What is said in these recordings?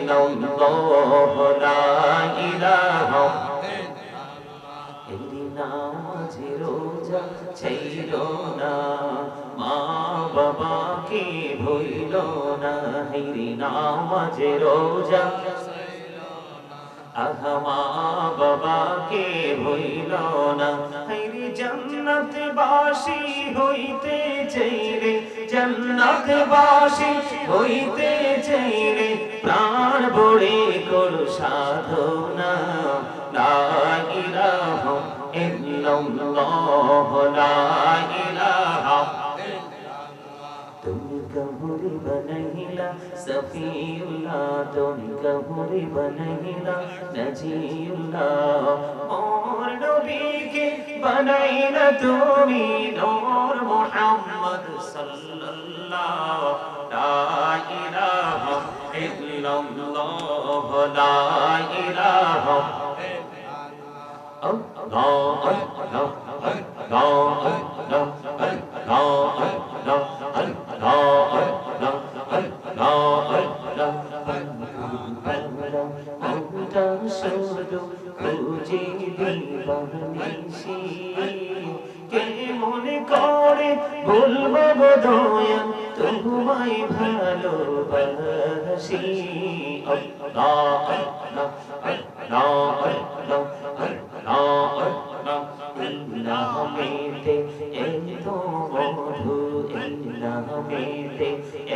ইল্লাল্লাহু লা ইলাহা নামাজে রোজা ছাইরো না মা বাবাকে ভুইলো না হাইরে নামাজে রোজা আহা মা বাবাকে ভুইলো না হাইরে জান্নাতবাসী হইতে চাইলে জান্নাতবাসী হইতে চাইলে প্রাণ ভরে করো সাধনা লা ইলাহা ইল্লাল্লাহু লা ইলাহা तुम कमरे बनहिला सफीउल्लाह तुम कमरे बनहिला नजीउल्लाह और नबी के बनाइला तुमी नूर मुहम्मद सल्लल्लाह ला इलाहा इल्लल्लाह ला इलाहा अल्लाह अल्लाह अल्लाह মনে করে বলবো দয়া তোমায় ভালোবাসি আল্লাহ আল্লাহ আল্লাহ আল্লাহ আল্লাহ নামেতে এত মধু নামেতে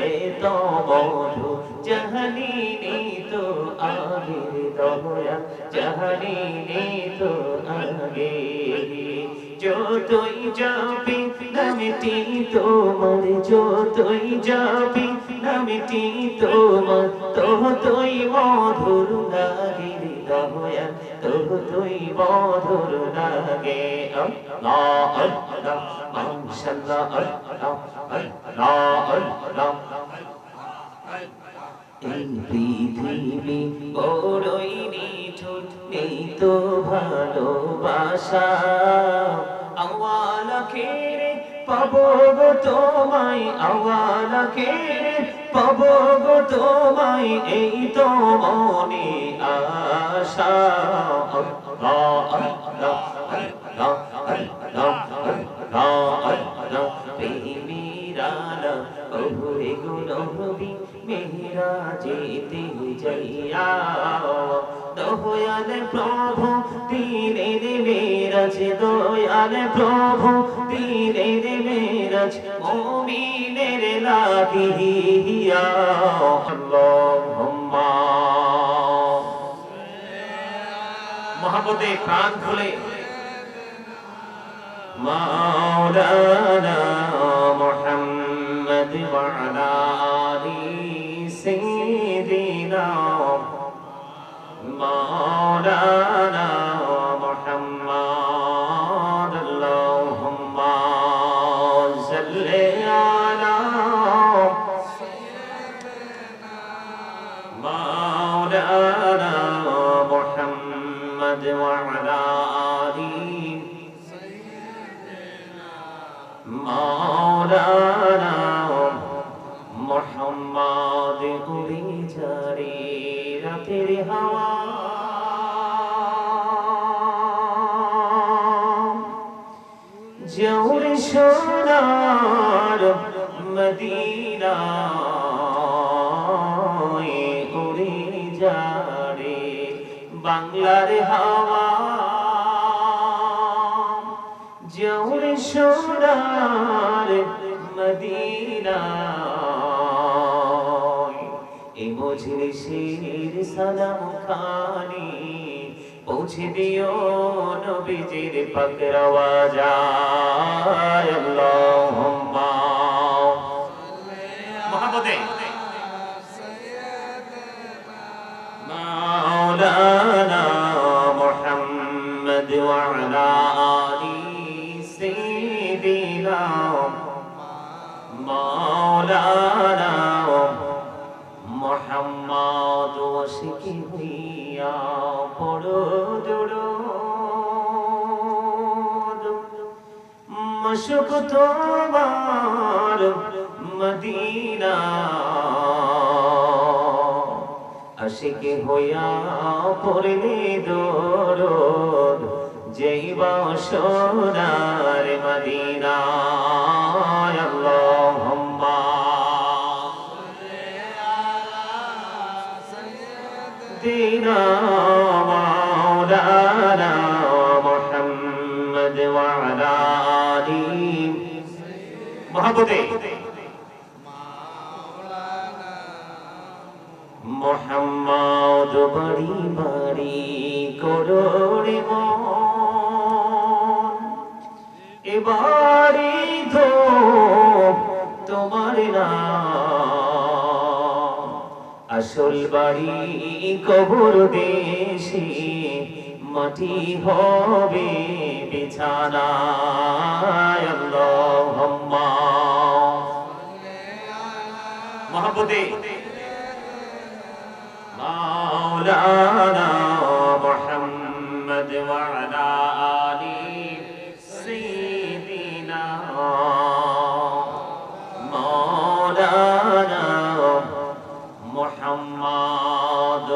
এত মধু জাহালিনি তো আগে দয়া জাহালিনি তো আগে যতই যাবি নামটি তোমার যতই যাবি নামটি তোমার ততই মধুর লাগে দয়া ততই মধুর লাগে আল্লাহ আল্লাহ মাশাআল্লাহ আল্লাহ আল্লাহ আল্লাহ এই পৃথিবী বড়ই নিঠুর নেই তো ভালোবাসা আওয়ালাকে পাবো গো তোমায় আওয়ালাকে পাবো গো তোমায় এই তো মনে আশা আল্লাহ আল্লাহ আল্লাহ আল্লাহ আল্লাহ আল্লাহ প্রেমিরানা ওহে গো নবী মেরাজেতে যাইয়া দয়াল প্রভু দিলের মেরাজ দয়াল প্রভু দিলের মেরাজ মুমিনের লাগিয়া আল্লাহুম্মা মহব্বতে প্রাণ খুলে মাওলানা মুহাম্মদ ওয়া আলা আলি সাইয়্যিদিনা মাওলানা মুহাম্মদ আল্লাহুম্মা সাল্লি আলা মাওলানা মুহাম্মদ ওয়া আলা আলি মাওলানা মুহাম্মদ উড়ে যারে রাতের হাওয়া জৌরে সোনার মদিনা উড়ে যারে বাংলার হাওয়া জৌরে সোনার মদিনা এই মজলিসের সালাম খানি পৌঁছে দিও নবীজির পাক রওজায় আল্লাহুম্মা মহব্বতে মাওলানা মুহাম্মদ ওয়া আলা আলি সাইয়্যিদিনা মাওলানা মুহাম্মদ ওয়াসিকি হইয়া পড়ো দুরূদ মশক তোমার মদিনা আশিক হইয়া পড়লে দরুদ যাইবা সোনার মদিনায় আল্লাহুম্মা সাইয়্যিদিনা মাওলানা মুহাম্মদ ওয়া আলা আলিহি মহব্বতে মোহাম্মদ বাড়ি বাড়ি করোড়ে মন এবারে তো তোমার নাম আসল বাড়ি কবর দেশে মাটি হবে বিছানা আল্লাহুম্মা মহব্বতে مولانا محمد وعلى آل سيدنا مولانا محمد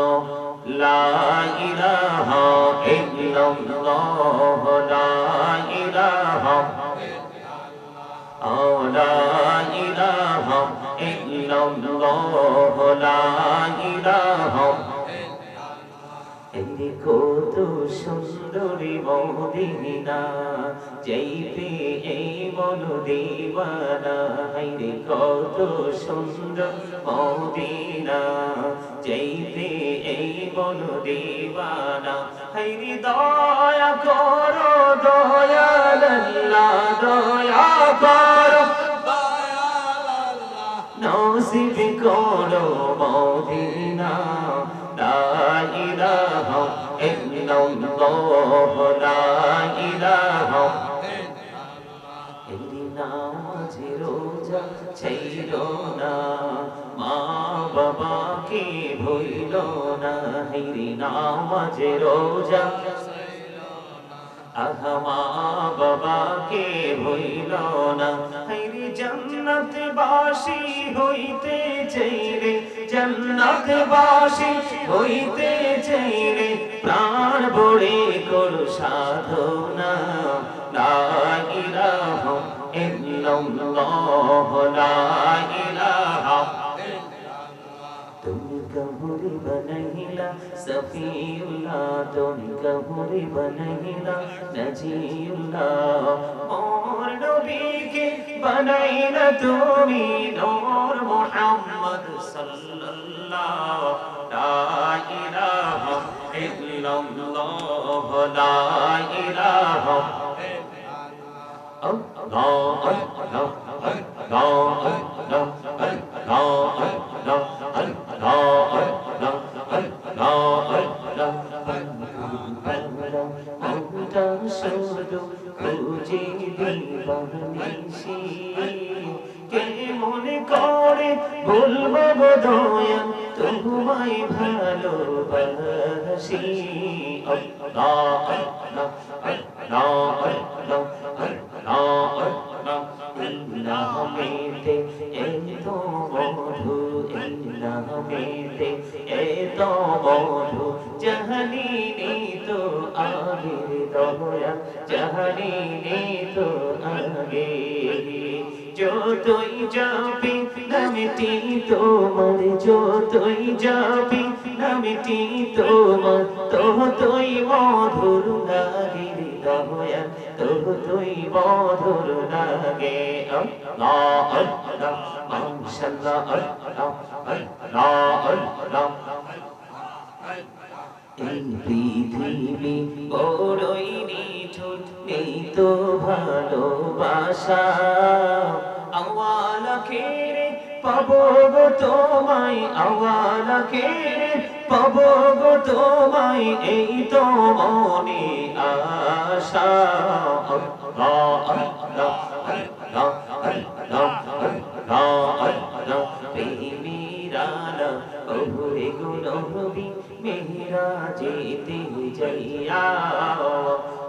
لا إله إلا الله لا إله لا إله إلا الله لا إله এই কত সুন্দরী মদিনা যাইবে এই মন দিওয়ানা হাইরে কত সুন্দর মদিনা যাইবে এই মন দিওয়ানা হাইরে দয়া করো দয়াল আল্লাহ দয়া করো নসিব করো মদিনা লা ইলাহা ইল্লাল্লাহ লা ইলাহা এই নামাজ রোজা ছাইরো না মা বাবাকে ভুইলো না এই নামাজ রোজা আহা মা বাবাকে ভুইল না হাইরে জান্নাত বাসী হইতে চাইলে জান্নাত বাসী হইতে চাইলে প্রাণ ভরে করো সাধনা লা ইলাহা ইল্লাল্লাহ লা ইলাহা तुम कमरे बनहिला सफीउल्लाह तुम कमरे बनहिला नजीउल्लाह और नबी के बनाइला तुमी नूर मुहम्मद सल्लल्लाह ला इलाहा इल्लल्लाह ला इलाहा अल्लाह अल्लाह মনে করে বলবো দয়া তোমায় ভালোবাসি আল্লাহ আল্লাহ আল্লাহ আল্লাহ নামেতে এত মধু নামেতে এত মধু জাহালিনি তো আগের দয়া জাহালিনি তো আগে যতই যাবি নামটি তোমার যতই যাবি নামটি তোমার ততই মধুর লাগে দয়া ততই মধুর লাগে আল্লাহ আল্লাহ মাশাআল্লাহ আল্লাহ আল্লাহ আল্লাহ এই পৃথিবী বড়ই নিঠুর নেই তো ভালোবাসা আওয়ালা খেরে পাবো গো তোমায় আওয়ালা খেরে পাবো গো তোমায় এই তো মনে আশা আল্লাহ আল্লাহ আল্লাহ আল্লাহ আল্লাহ আল্লাহ প্রেমিরানা ওরে গো নবী মেরাজেতে যাইয়া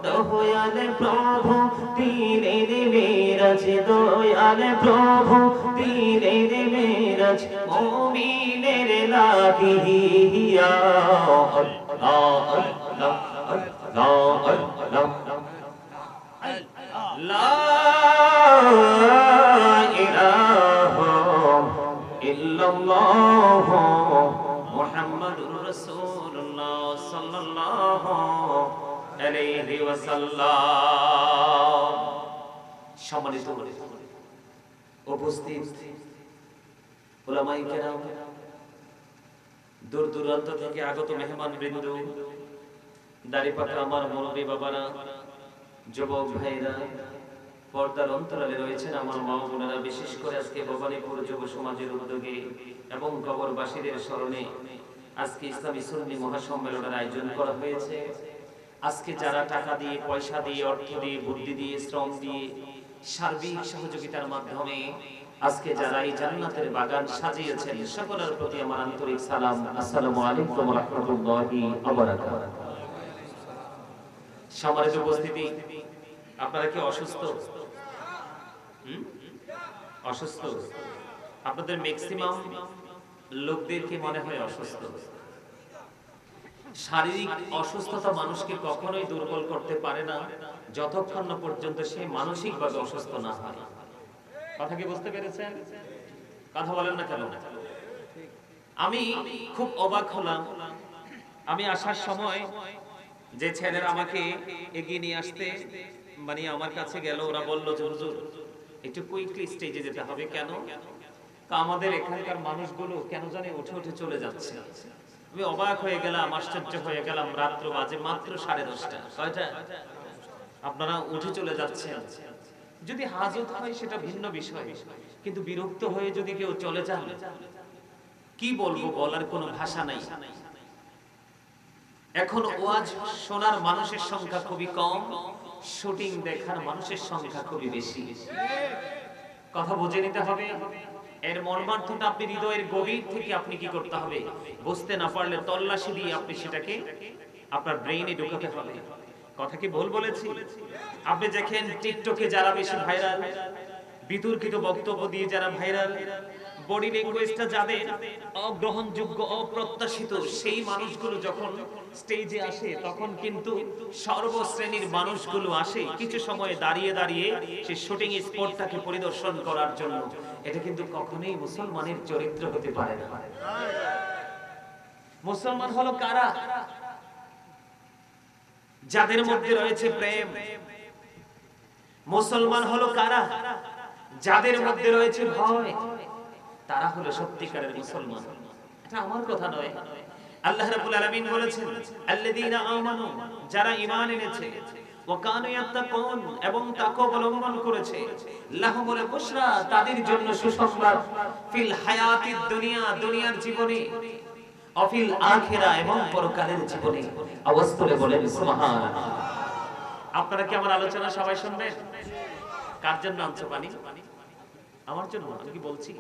দয়াল প্রভু দিনের মেরাজ দয়াল প্রভু দিনের মেরাজ মুমিনের ইলাহিহি ইয়া আল্লাহ আল্লাহ আল্লাহ আল্লাহ লা ইলাহা ইল্লাল্লাহ মুহাম্মাদুর রাসূলুল্লাহ সাল্লাল্লাহু আলাইহি ওয়াসাল্লাম। সম্মানিত উপস্থিত উলামায়ে কেরাম, দূর দূরান্ত থেকে আগত মেহমান বৃন্দ, দাড়িপাকা আমার মুরব্বী বাবারা, যুবক ভাইরা, পর্দার অন্তরালে রয়েছেন আমার মা বোনেরা, বিশেষ করে আজকে ভবানীপুর যুব সমাজের উদ্যোগে এবং কবরবাসীদের স্মরণে আজকে ইসলামী সুন্নি মহাসম্মেলনের আয়োজন করা হয়েছে। আজকে যারা টাকা দিয়ে, পয়সা দিয়ে, অর্থ দিয়ে, বুদ্ধি দিয়ে, শ্রম দিয়ে, সার্বিক সহযোগিতার মাধ্যমে আজকে যারা এই জান্নাতের বাগান সাজিয়েছেন, সকলের প্রতি আমার আন্তরিক সালাম। আসসালামু আলাইকুম ওয়া রাহমাতুল্লাহি ওয়া বারাকাতুহু। সম্মানিত উপস্থিতি, আপনারা কি অসুস্থ? অসুস্থ? আপনাদের ম্যাক্সিমাম লোকদের কি মনে হয় অসুস্থ? শারীরিক অসুস্থতা মানুষকে কখনোই দুর্বল করতে পারে না যতক্ষণ না পর্যন্ত সে মানসিকভাবে অসুস্থ না হয়। কথা কি বুঝতে পেরেছেন? কথা বলেন না কেন? আমি খুব অবাক হলাম। আমি আসার সময় যে ছেলেরা আমাকে এগিয়ে নিয়ে আসতে মানে আমার কাছে গেল, ওরা বলল যে হুজুর একটু কুইকলি স্টেজে যেতে হবে। কেন? আমাদের এখানকার মানুষগুলো কেন জানে উঠে উঠে চলে যাচ্ছে। আমি অবাক হয়ে গেলাম, আশ্চর্য হয়ে গেলাম। রাত্র বাজে মাত্র 10:30। কয়টা? আপনারা উঠে চলে যাচ্ছেন। যদি হাজত হয় সেটা ভিন্ন বিষয়, কিন্তু বিরক্ত হয়ে যদি কেউ চলে যান, কি বলবো, বলার কোনো ভাষা নাই। এখন ওয়াজ শোনার মানুষের সংখ্যা খুবই কম, শুটিং দেখার মানুষের সংখ্যা খুবই বেশি। কথা বুঝে নিতে হবে। এর মর্মার্থটা আপনি হৃদয়ের গভীর থেকে আপনি কি করতে হবে, বুঝতে না পারলে তল্লাশি দিয়ে আপনি সেটাকে আপনার ব্রেইনে ঢোকাতে হবে। কথা কি ভুল বলেছি? আপনি দেখেন টিকটকে যারা বেশি ভাইরাল, বিতর্কিত বক্তব্য দিয়ে যারা ভাইরাল, বডি ল্যাঙ্গুয়েজটা যাদের অগ্রহণযোগ্য, অপ্রত্যাশিত, সেই মানুষগুলো যখন স্টেজে আসে তখন কিন্তু সর্বশ্রেণীর মানুষগুলো আসে কিছু সময় দাঁড়িয়ে দাঁড়িয়ে সেই শুটিং স্পটটাকে পরিদর্শন করার জন্য। এটা কিন্তু কখনোই মুসলমানের চরিত্র হতে পারে না। মুসলমান হলো কারা? যাদের মধ্যে রয়েছে প্রেম। মুসলমান হলো কারা? যাদের মধ্যে রয়েছে ভয়। তারা হলো সত্যিকারের মুসলমান। এটা আমার কথা নয়, আল্লাহ রাব্বুল আলামিন বলেছেন আল্লাযীনা আমানু, যারা ঈমান এনেছে, ওয়া কানু ইয়াত্তাকুন, এবং তাকওয়া অবলম্বন করেছে, লাহুমুল বুশরা, তাদের জন্য সুসংবাদ, ফিল হায়াতিদ দুনিয়া, দুনিয়ার জীবনে, অফিল আখিরা, এবং পরকালের জীবনে। আওয়াজ করে বলেন সুবহানাল্লাহ। আপনারা কি আমার আলোচনা সবাই শুনবেন? কার জন্য আনছো পানি? আমার জন্য। আমি কি বলছি?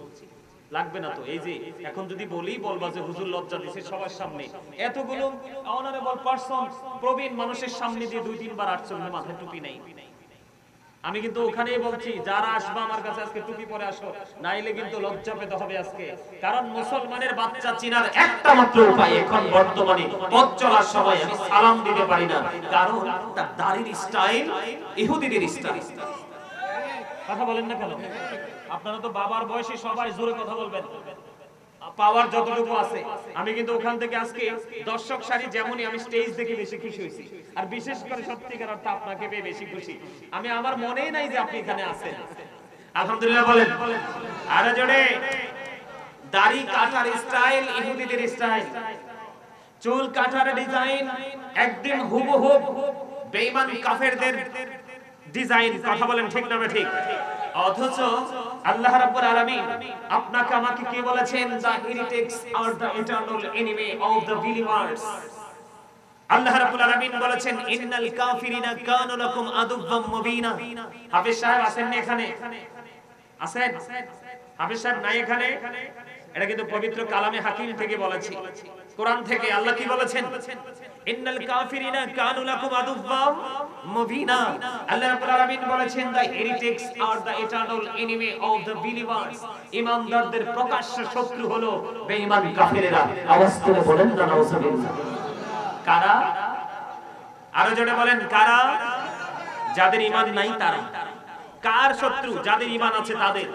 লাগবে না তো। এই যে এখন যদি বলি, বলবা যে হুজুর লজ্জা দিছে সবার সামনে, এতগুলো অনারেবল পারসন, প্রবীণ মানুষের সামনে দিয়ে 2-3 বার আসছে, মাথায় টুপি নাই। আমি কিন্তু ওখানেই বলছি, যারা আসবে আমার কাছে আজকে টুপি পরে আসো, নাইলে কিন্তু লজ্জা পেতে হবে আজকে। কারণ মুসলমানের বাচ্চা চিনার একটা মাত্র উপায় এখন বর্তমানে পথ চলার সময় আমি সালাম দিতে পারি না, কারণ তার দাড়ির স্টাইল ইহুদিদের স্টাইল। কথা বলেন না কেন? আপনারা তো বাবার বয়সে সবাই জোরে কথা বলবেন, পাওয়ার যতটুকু আছে। আমি কিন্তু ওখান থেকে আজকে দর্শক সারি যেমনই, আমি স্টেজ দেখে বেশি খুশি হয়েছি, আর বিশেষ করে সত্যিকার অর্থে আপনাকে পেয়ে বেশি খুশি। আমি আমার মনেই নাই যে আপনি এখানে আছেন। আলহামদুলিল্লাহ বলেন আরে জোরে। দাড়ি কাটার স্টাইল ইহুদিদের স্টাইল, চুল কাটার ডিজাইন একদম হুবহু বেঈমান কাফেরদের ডিজাইন। কথা বলেন ঠিক না ঠিক? অথচ আল্লাহ রাব্বুল আলামিন আপনাকে আমাকে কি বলেছেন? the heretics are the eternal enemy of the believers। আল্লাহ রাব্বুল আলামিন বলেছেন ইন্নাল কাফিরিনা কানু লাকুম আদুওয়াম মুবিনা। হাফেজ সাহেব আছেন না এখানে? আছেন? হাফেজ সাহেব নাই এখানে? এটা কিন্তু পবিত্র কালামে হাকিম থেকে বলেছি, কোরআন থেকে। আল্লাহ কি বলেছেন? ইন্নাল কাফিরিনা কানু লাকুম আদুওয়াম মুবিনা। আল্লাহ রাব্বুল আলামিন বলেছেন, the heretics are the eternal enemy of the believers। ঈমানদারদের প্রকাশ্য শত্রু হলো বেঈমান কাফিরেরা। আওয়াজ করে বলেন না নাউজুবিল্লাহ। কারা? আরো জোরে বলেন কারা? যাদের ঈমান নাই তারা। কার শত্রু? যাদের ঈমান আছে তাদের।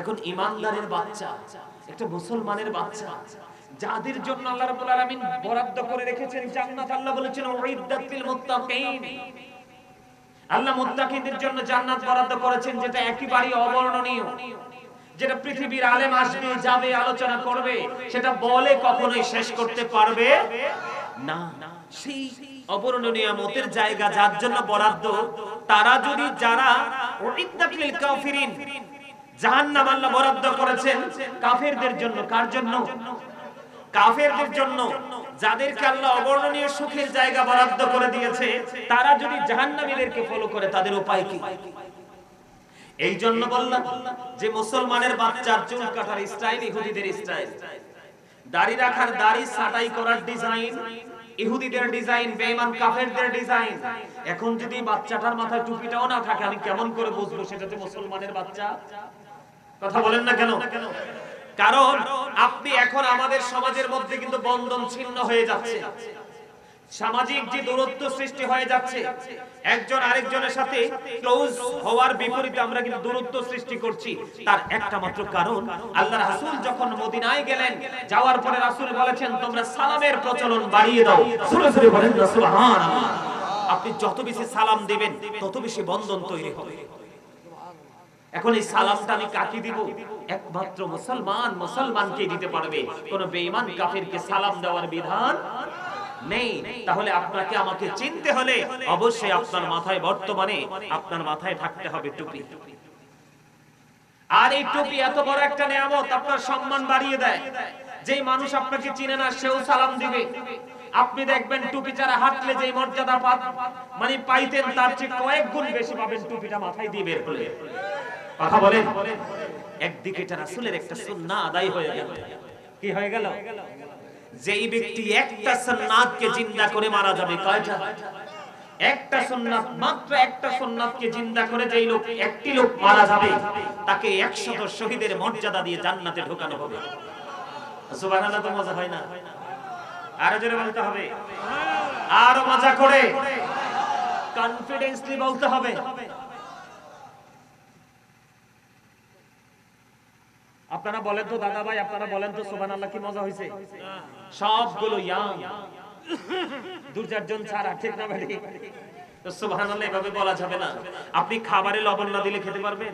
এখন ঈমানদারের বাচ্চা, একটা মুসলমানের বাচ্চা, যাদের জন্য আল্লাহ রাব্বুল আলামিন বরাদ্দ করে রেখেছেন জান্নাত। আল্লাহ বলেছেন উইদ্দাত লিল মুত্তাকিন। আল্লাহ মুত্তাকিদের জন্য জান্নাত বরাদ্দ করেছেন, যেটা একেবারে অবর্ণনীয়, যেটা পৃথিবীর আলেম আসবে যাবে আলোচনা করবে, সেটা বলে কখনোই শেষ করতে পারবে না। সেই অবর্ণনীয় নিয়ামতের জায়গা যার জন্য বরাদ্দ, তারা যদি যারা উইদ্দাত লিল কাফিরিন, জাহান্নাম আল্লাহ বরাদ্দ করেছেন কাফেরদের জন্য। কার জন্য? কাফেরদের জন্য। যাদেরকে আল্লাহ অবর্ণনীয় সুখের জায়গা বরাদ্দ করে দিয়েছে, তারা যদি জাহান্নামীদেরকে ফলো করে তাদের উপায় কি? এই জন্য বললাম যে মুসলমানের বাচ্চার চুল কাটার স্টাইল ইহুদিদের স্টাইল, দাড়ি রাখার দাড়ি, ছাঁটাই করার ডিজাইন ইহুদিদের ডিজাইন, বেঈমান কাফেরদের ডিজাইন। এখন যদি বাচ্চাটার মাথায় টুপিটাও না থাকে, আমি কেমন করে বুঝবো সেটা যে মুসলমানের বাচ্চা? কথা বলেন না কেন? কারণ আপনি এখন আমাদের সমাজের মধ্যে কিন্তু বন্ধন ছিন্ন হয়ে যাচ্ছে, সামাজিক যে দূরত্ব সৃষ্টি হয়ে যাচ্ছে, একজন আরেকজনের সাথে ক্লোজ হওয়ার বিপরীতে আমরা কিন্তু দূরত্ব সৃষ্টি করছি। তার একটা মাত্র কারণ, আল্লাহর রাসূল যখন মদিনায় গেলেন, যাওয়ার পরে রাসূল বলেছেন তোমরা সালামের প্রচলন বাড়িয়ে দাও। জোরে জোরে বলেন না সুবহানাল্লাহ। আপনি যত বেশি সালাম দিবেন তত বেশি বন্ধন তৈরি হবে। এখন এই সালামটা আমি কাকে দিব? একমাত্র মুসলমান মুসলমানকে দিতে পারবে, কোন বেঈমান কাফিরকে সালাম দেওয়ার বিধান নেই। তাহলে আপনাকে আমাকে চিনতে হলে অবশ্যই আপনার মাথায়, বর্তমানে আপনার মাথায় থাকতে হবে টুপি। আর এই টুপি এত বড় একটা নিয়ামত, আপনার সম্মান বাড়িয়ে দেয়। যেই মানুষ আপনাকে চিনে না সেও সালাম দিবে। আপনি দেখবেন টুপি ছাড়া হাঁটলে যে মর্যাদা মানে পাইতেন, তার চেয়ে কয়েক গুণ বেশি পাবেন টুপিটা মাথায় দিয়ে বের হলে। কথা বলেন। একদিকে এটা রাসূলের একটা সুন্নাহ আদায় হয়ে গেল। কি হয়ে গেল? যেই ব্যক্তি একটা সুন্নাতকে জিন্দা করে মারা যাবে, কয়টা? একটা সুন্নাত, মাত্র একটা সুন্নাতকে জিন্দা করে যেই লোক, একটি লোক মারা যাবে, তাকে 100 শহীদের মর্যাদা দিয়ে জান্নাতে ঢোকানো হবে। সুবহানাল্লাহ। তো মজা হয় না? আরো জোরে বলতে হবে, আরো মজা করে কনফিডেন্সলি বলতে হবে। আপনারা বলেন তো দাদা ভাই, আপনারা বলেন তো সুবহানাল্লাহ, কি মজা হয়েছে? সবগুলো ইয়াং, 2-4 জন ছাড়া, ঠিক না ভাই? তো সুবহানাল্লাহ এভাবে বলা যাবে না। আপনি খাবারে লবণ না দিলে খেতে পারবেন?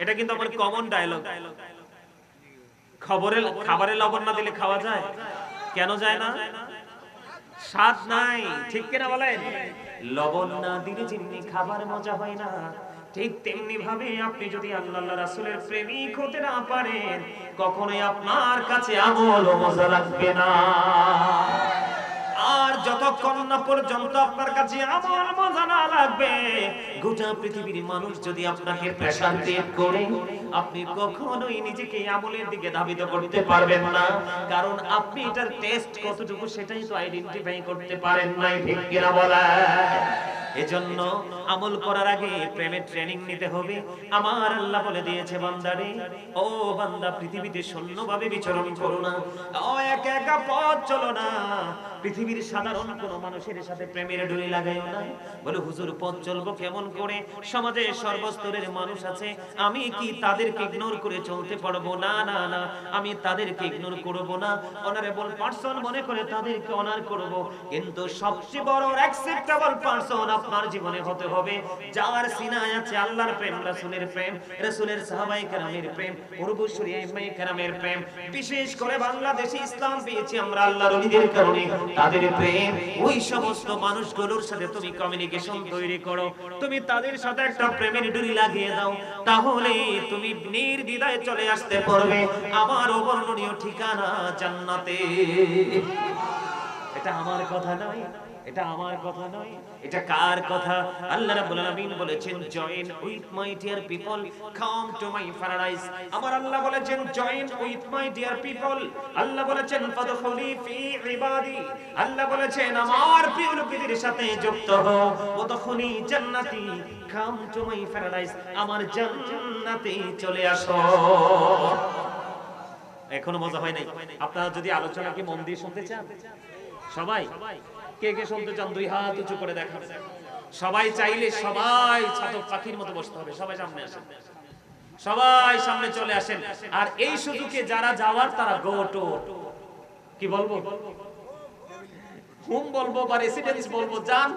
এটা কিন্তু আমার কমন ডায়লগ। খাবারে লবণ না দিলে খাওয়া যায়? কেন যায় না? স্বাদ নাই, ঠিক কিনা বলেন? লবণ না দিলে যেমনি খাবার মজা হয় না, ঠিক তেমনি ভাবে আপনি যদি আল্লাহ রাসূলের প্রেমিক হতে না পারেন, কখনোই আপনার কাছে আমল মজা লাগবে না। আর যতক্ষণ না পর্যন্ত আপনার কাছে আমল মজা না লাগবে, গোটা পৃথিবীর মানুষ যদি আপনাকে প্রেসার ক্রিয়েট করে, আপনি কখনোই নিজেকে আমলের দিকে ধাবিত করতে পারবেন না। কারণ আপনি এটার টেস্ট কতটুকু সেটাই তো আইডেন্টিফাই করতে পারেন নাই, ঠিক কিনা বলেন? এজন্য আমল করার আগে প্রেমের ট্রেনিং নিতে হবে। আমার আল্লাহ বলে দিয়েছে, বান্দারে, ও বান্দা, পৃথিবীতে শূন্যভাবে বিচরণ করো না, ও একা একা পথ চলো না, পৃথিবীর সাধারণ কোন মানুষের সাথে প্রেমের ডুরি লাগাইও না। বলে হুজুর পথ চলবো কেমন করে? সমাজে সর্বস্তরের মানুষ আছে, আমি কি তাদেরকে ইগনোর করে চলতে পারবো? না না না, আমি তাদেরকে ইগনোর করব না, অনারেবল পারসন মনে করে তাদেরকে অনার করব। কিন্তু সবচেয়ে বড় অ্যাকসেপ্টেবল পারসন আপনার জীবনে হতে হবে, যার সিনায় আছে আল্লাহর প্রেম, রাসূলের প্রেম, রাসূলের সাহাবায়ে কেরামের প্রেম, পূর্বসূরি আইম্মায়ে কেরামের প্রেম। বিশেষ করে বাংলাদেশে ইসলাম পেয়েছি আমরা আল্লাহর ওলিদের কারণে, তাদের প্রেম। ওই সমস্ত মানুষগুলোর সাথে তুমি কমিউনিকেশন তৈরি করো, তুমি তাদের সাথে একটা প্রেমের ডুরি লাগিয়ে দাও, তাহলে তুমি নির্দ্বিধায় চলে আসতে পারবে আমার অবর্ণনীয় ঠিকানা জান্নাতে। এটা আমার কথা নয়, এটা আমার কথা নয়, এটা কার কথা? আল্লাহ রাব্বুল আলামিন বলেছেন join with my dear people come to my paradise. আমার আল্লাহ বলেছেন join with my dear people. আল্লাহ বলেছেন ফাদখুলি ফি ইবাদি। আল্লাহ বলেছেন আমার প্রিয় লোকদের সাথে যুক্ত হও। ওয়াদখুলি জান্নাতি কাম টু মাই প্যারাডাইস, আমার জান্নাতে চলে আসো। এখনো মজা হয় নাই? আপনারা যদি আলোচনাকে মন দিয়ে শুনতে চান, সবাই কে কে শুনতে চান দুই হাত উঁচু করে দেখান। সবাই চাইলে সবাই ছাতক পাখির মতো বসতে হবে। সবাই সামনে আসেন, সবাই সামনে চলে আসেন। আর এই সুযোগে যারা যাওয়ার তারা গো টু, কি বলবো, হোম বলবো বা রেসিডেন্স বলবো, যান।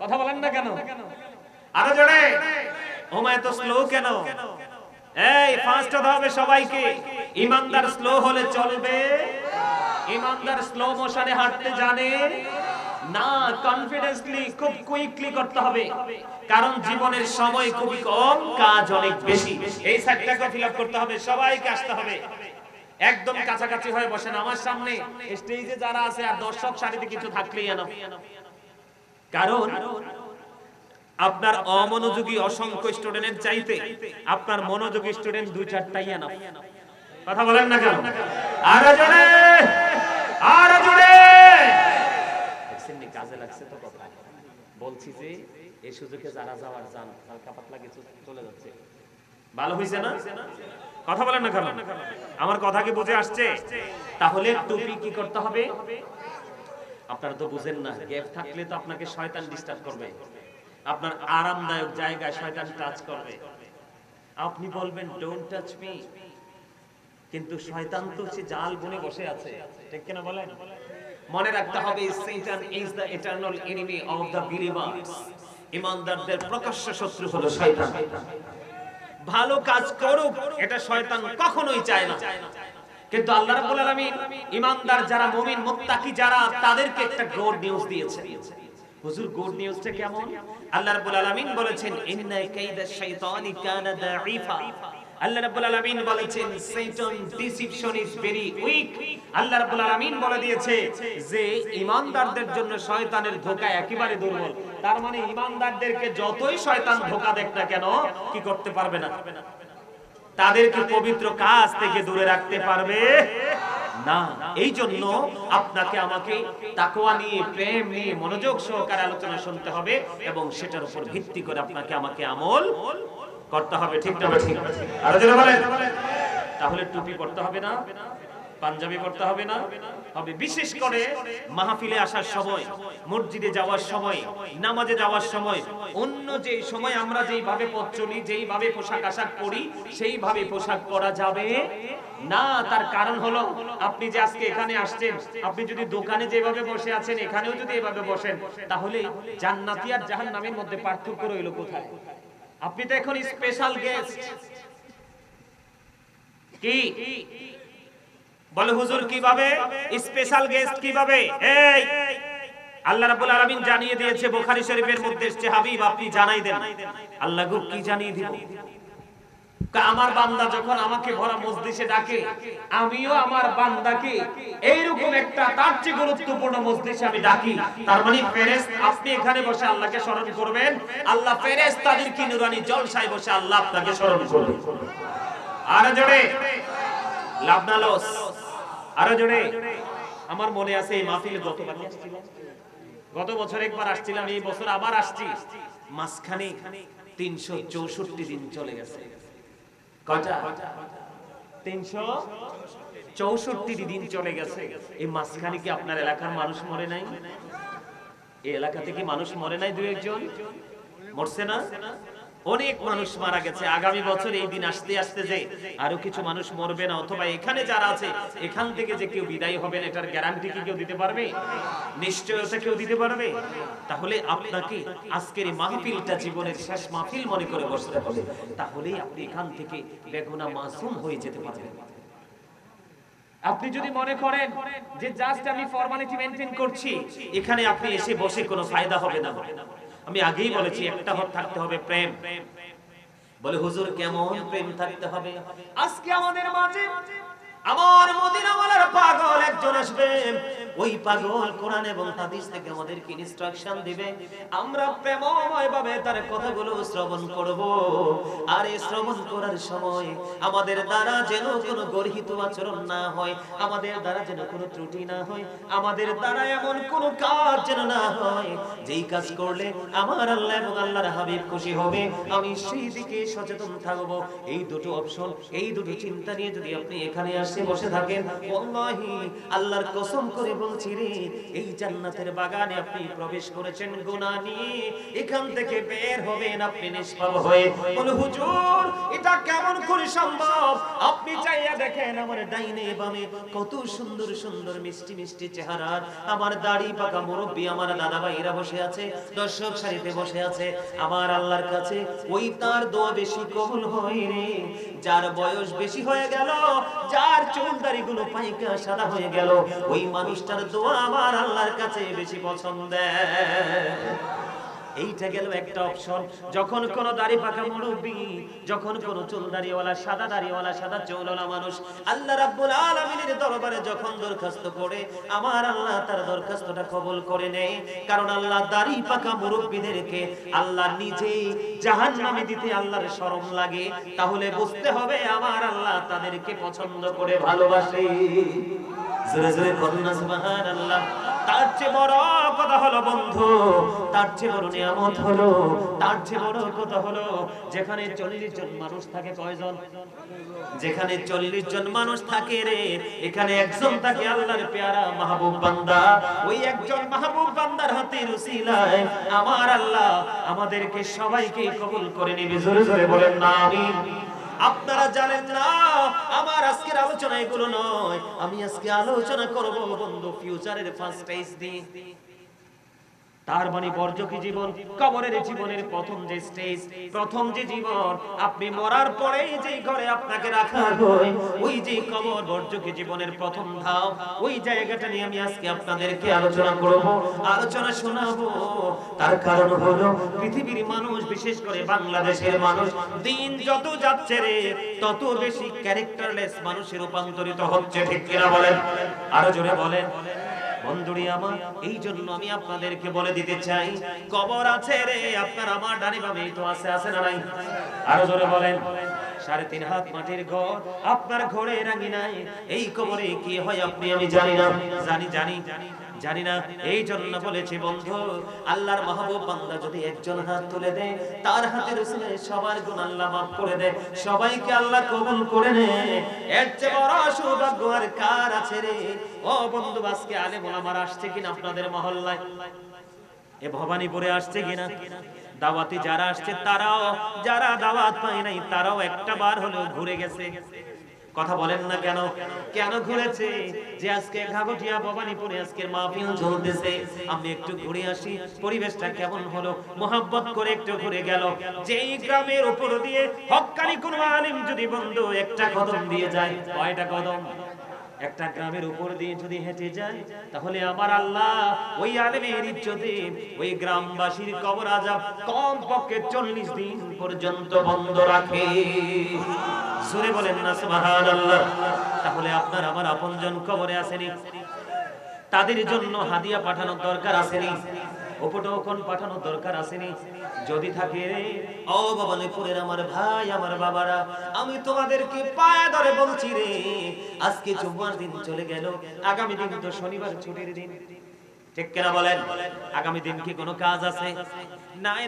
কথা বলেন না কেন? আরো জোরে। ওমা এত স্লো কেন? এই ফাস্ট হতে হবে সবাইকে। ইমানদার স্লো হলে চলবে? ইমানদার স্লো মোশনে হাঁটতে জানে না, কনফিডেন্সলি খুব কুইকলি করতে হবে। কারণ জীবনের সময় খুবই কম, কাজ অনেক বেশি। এই সাইডটাকে ফিল আপ করতে হবে, সবাইকে আসতে হবে। একদম কাছাকাছি হয়ে বসেন আমার সামনে। স্টেজে যারা আছে আর দর্শক সারিতে কিছু থাকলেই এনো। কারণ আপনার অমনোযোগী অসংখ্য স্টুডেন্টের চাইতে আপনার মনোযোগী স্টুডেন্ট দুই চারটাই এনো। কথা বলেন না কেন? আরো জোরে, আরো জোরে। দেখছেন কাজে লাগছে তো কথা বলছি যে এই সুযোগে যারা যাওয়ার যান, হালকা পাতলা কিছু চলে যাচ্ছে, ভালো হইছে না? কথা বলেন না কেন? আমার কথা কি বুঝে আসছে? তাহলে টুপি কি করতে হবে? আপনারা তো বুঝেন না, গ্যাপ থাকলে তো আপনাকে শয়তান ডিস্টার্ব করবে, আপনার আরামদায়ক জায়গায় শয়তান টাচ করবে। আপনি বলবেন ডোন্ট টাচ মি, কিন্তু শয়তান তো সে জাল বুনে বসে আছে, ঠিক কিনা বলেন? মনে রাখতে হবে শয়তান is the eternal enemy of the believers. ঈমানদারদের প্রকাশ্য শত্রু হলো শয়তান। ভালো কাজ করুক এটা শয়তান কখনোই চায় না। কিন্তু আল্লাহ রাব্বুল আলামিন ঈমানদার যারা মুমিন মুত্তাকি যারা, তাদেরকে একটা গুড নিউজ দিয়েছেন। হুজুর গুড নিউজটা কেমন? আল্লাহ রাব্বুল আলামিন বলেছেন ইন্না কাইদা শাইতানি কানা দাঈফা। আল্লাহ রাব্বুল আলামিন বলেছেন শয়তান ডিসিপশন ইজ ভেরি উইক। আল্লাহ রাব্বুল আলামিন বলে দিয়েছে যে ঈমানদারদের জন্য শয়তানের ধোঁকা একেবারে দুর্বল। তার মানে ঈমানদারদেরকে যতই শয়তান ধোঁকা দেখ না কেন কি করতে পারবে না, তাদেরকে পবিত্র কাজ থেকে দূরে রাখতে পারবে না। এই জন্য আপনাকে আমাকে তাকওয়া নিয়ে, প্রেম নিয়ে মনোযোগ সহকারে আলোচনা শুনতে হবে এবং সেটার উপর ভিত্তি করে আপনাকে আমাকে আমল করতে হবে। ঠিক না? ঠিক। আরো জোরে বলেন। তাহলে টুপি পরতে হবে না, পাঞ্জাবি পরতে হবে না, হবে বিশেষ করে মাহফিলে আসার সময়, মসজিদে যাওয়ার সময়, নামাজে যাওয়ার সময়, অন্য যে সময় আমরা যেইভাবে পথ চলি, যেইভাবে পোশাক আশাক পরি, সেইভাবে পোশাক পরা যাবে না। তার কারণ হলো আপনি যে আজকে এখানে আসছেন, আপনি যদি দোকানে যেভাবে বসে আছেন এখানেও যদি এভাবে বসেন, তাহলে জান্নাতি আর জাহান্নামের মধ্যে পার্থক্য রইল কোথায়? আপনি তো এখন স্পেশাল গেস্ট। কি বলে হুজুর কিভাবে স্পেশাল গেস্ট কিভাবে? এই আল্লাহ রাব্বুল আলামিন জানিয়ে দিয়েছে বুখারী শরীফের মধ্যে, এসেছে হাবিব আপনি জানাই দেন। আল্লাহ গো কি জানিয়ে দিব? আমার বান্দা যখন আমাকে ভরা মজলিসে ডাকে, আমিও আমার বান্দাকে এইরকম একটা তার চেয়ে গুরুত্বপূর্ণ মজলিসে আমি ডাকি। তার মানে ফেরেশতা আপনি এখানে বসে আল্লাহকে স্মরণ করবেন, আল্লাহ ফেরেশতাদের কি নুরানি জলসায় বসে আল্লাহ আপনাকে স্মরণ করবে। আর জোরে লাভনা লস। আরো জোরে। আমার মনে আছে এই মাহফিলে গতবার আসছিলাম, গত বছর একবার আসছিলাম, এই বছর আবার আসছি। মাসখানে 364 দিন চলে গেছে। কয়টা? 364 দিন চলে গেছে। এই মাসখানে কি আপনার এলাকার মানুষ মরে নাই? এই এলাকা থেকে মানুষ মরে নাই? দুই একজন মরছে না? অনেক মানুষ মারা গেছে। আগামী বছর এই দিন আসতে আসতে যে আরো কিছু মানুষ মরবে না, অথবা এখানে যারা আছে এখান থেকে যে কেউ বিদায় হবেন এটার গ্যারান্টি কি কেউ দিতে পারবে? নিশ্চয়তা কেউ দিতে পারবে? তাহলে আপনাকে আজকের এই মাহফিলটা জীবনের শেষ মাহফিল মনে করে বসতে হবে, তাহলেই আপনি এখান থেকে বেগুনা মাসুম হয়ে যেতে পারবেন। আপনি যদি মনে করেন যে জাস্ট আমি ফর্মালিটি মেইনটেইন করছি, এখানে আপনি এসে বসে কোনো ফায়দা হবে না। আমি আগেই বলেছি একটা থাকতে হবে প্রেম। বলে হুজুর কেমন প্রেম থাকতে হবে? আজকে আমাদের মাঝে আমার মদিনাওয়ালার পাগল একজন আসবে, ওই পাগল কোরআন এবং হাদিস থেকে আমাদেরকে ইনস্ট্রাকশন দিবে, আমরা প্রেমময় ভাবে তার কথাগুলো শ্রবণ করব। আর এই শ্রবণ করার সময় আমাদের দ্বারা যেন কোনো গর্হিত আচরণ না হয়, আমাদের দ্বারা যেন কোনো ত্রুটি না হয়, আমাদের দ্বারা এমন কোনো কাজ যেন না হয় যেই কাজ করলে আমার আল্লাহ এবং আল্লাহর হাবিব খুশি হবে, আমি সেই দিকে সচেতন থাকব। এই দুটো অপশন, এই দুটো চিন্তা নিয়ে যদি আপনি এখানে আসে বসে থাকেন, ওয়াল্লাহি আল্লাহর কসম করে বলছি রে, এই জান্নাতের বাগানে আপনি প্রবেশ করেছেন গুনাহ নিয়ে, এখান থেকে বের হবেন আপনি নিষ্পাপ হয়ে। বলে হুজুর এটা কেমন করে সম্ভব? আপনি চাইয়া দেখেন আমার ডাইনে বামে কত সুন্দর সুন্দর মিষ্টি মিষ্টি চেহারার আমার দাড়ি পাকা মুরব্বি আমার দাদা ভাইরা বসে আছে, দর্শক সারিতে বসে আছে। আমার আল্লাহর কাছে ওই তার দোয়া বেশি কবুল হয় রে, যার বয়স বেশি হয়ে গেল, যার চুল দাড়ি গুলো পাইকা সাদা হয়ে গেল, ওই মানুষটার দোয়া আমার আল্লাহর কাছে বেশি পছন্দ। এইটা গেল একটা অপশন। যখন কোন দাড়ি পাকা মুরব্বি, যখন কোন চুল দাড়িওয়ালা সাদা চুলওয়ালা মানুষ আল্লাহ রাব্বুল আলামিনের দরবারে যখন দরখাস্ত করে, আমার আল্লাহ তার দরখাস্তটা কবুল করে নেয়। কারণ আল্লাহ দাড়ি পাকা মুরব্বিদেরকে আল্লাহ নিজেই জাহান্নামে দিতে আল্লাহর শরম লাগে, তাহলে বুঝতে হবে আমার আল্লাহ তাদেরকে পছন্দ করে ভালোবাসে। জোরে জোরে বলুন সুবহানাল্লাহ। তার চেয়ে বড় কথা হলো বন্ধু, তার চেয়ে বড় নিয়ামত হলো, তার চেয়ে বড় কথা হলো, যেখানে 40 জন মানুষ থাকে, কয়জন? যেখানে 40 জন মানুষ থাকে রে, এখানে একজন থাকে আল্লাহর পেয়ারা মাহবুব বান্দা। ওই একজন মাহবুব বান্দার হাতের উসিলায় আমার আল্লাহ আমাদেরকে সবাইকে কবুল করে নেবে। জোরে জোরে বলেন না আমিন। আপনারা জানেন না আমার আজকের আলোচনা এগুলো নয়, আমি আজকে আলোচনা করব বন্ধু ফিউচারের ফার্স্ট স্টেজ দিয়ে। তার মানে বর্জকি জীবন, কবরের জীবনের প্রথম যে স্টেজ, প্রথম যে জীবন, আপনি মরার পরেই যেই ঘরে আপনাকে রাখা হয়, ওই যে কবর বর্জকি জীবনের প্রথম ধাপ, ওই জায়গাটা নিয়ে আমি আজকে আপনাদেরকে আলোচনা করব, আলোচনা শোনাবো। তার কারণ হলো পৃথিবীর মানুষ, বিশেষ করে বাংলাদেশের মানুষ, দিন যত যাচ্ছে রে তত বেশি ক্যারেক্টারলেস মানুষে রূপান্তরিত হচ্ছে। ঠিক কিনা বলেন? আরো জোরে বলেন। বন্ধুরি আমার, এই জন্য আমি আপনাদেরকে বলে দিতে চাই, কবর আছে রে আপনার আমার ডানে বামে, তো আছে, আছে না নাই? আরো জোরে বলেন। 3.5 হাত মাটির ঘর আপনার ঘরে রাঙি নাই, এই কবরে কি হয় আপনি আমি জানি না, জানি না। এই জন্য বলেছি বন্ধু, আল্লাহর মাহবুব বান্দা যদি একজন হাত তুলে দেয়, তার হাতের উসিলে সবার গুনাহ আল্লাহ মাফ করে দেয়, সবাইকে আল্লাহ কবুল করে নেয়। এর চেয়ে বড় সৌভাগ্য আর কার আছে রে? ও বন্ধু, আজকে আলেম ওলামারা আসছে কিনা আপনাদের মহল্লায়? এ ভবানীপুরে আসছে কিনা? দাওয়াতি যারা আসছে তারাও, যারা দাওয়াত পায় নাই তারাও একটা বার হলেও ঘুরে গেছে। কথা বলেন না কেন? কেন ঘুরেছে? যে আজকে ঘাগটিয়া ভবানীপুরে আজকের মাহফিল চলতেছে, আমি একটু ঘুরে আসি, পরিবেশটা কেমন হলো, মোহাব্বত করে একটু ঘুরে গেল। যেই গ্রামের উপর দিয়ে হক্কানি কোন আলেম যদি বন্ধু একটা কদম দিয়ে যায়, কয়টা কদম? একটা গ্রামের উপর দিয়ে যদি হেঁটে যায়, তাহলে আমার আল্লাহ ওই আলেমের ইজ্জতে ওই গ্রামবাসীর কবর আযাব কম পক্ষে 40 দিন পর্যন্ত বন্ধ রাখে। জোরে বলেন না সুবহানাল্লাহ। তাহলে আপনার আমার আপনজন কবরে আসেনি, তাদের জন্য হাদিয়া পাঠানোর দরকার আসেনি, উপটোকন পাঠানোর দরকার আসেনি? যদি থাকে রে, ও ভবানীপুরের আমার ভাই আমার বাবারা, আমি তোমাদেরকে পায়ে ধরে বলছি রে, আজকে জুমার দিন চলে গেল, আগামী দিন তো শনিবার ছুটির দিন। ঠিক কিনা বলেন? আগামী দিন কি কোনো কাজ আছে? নাই।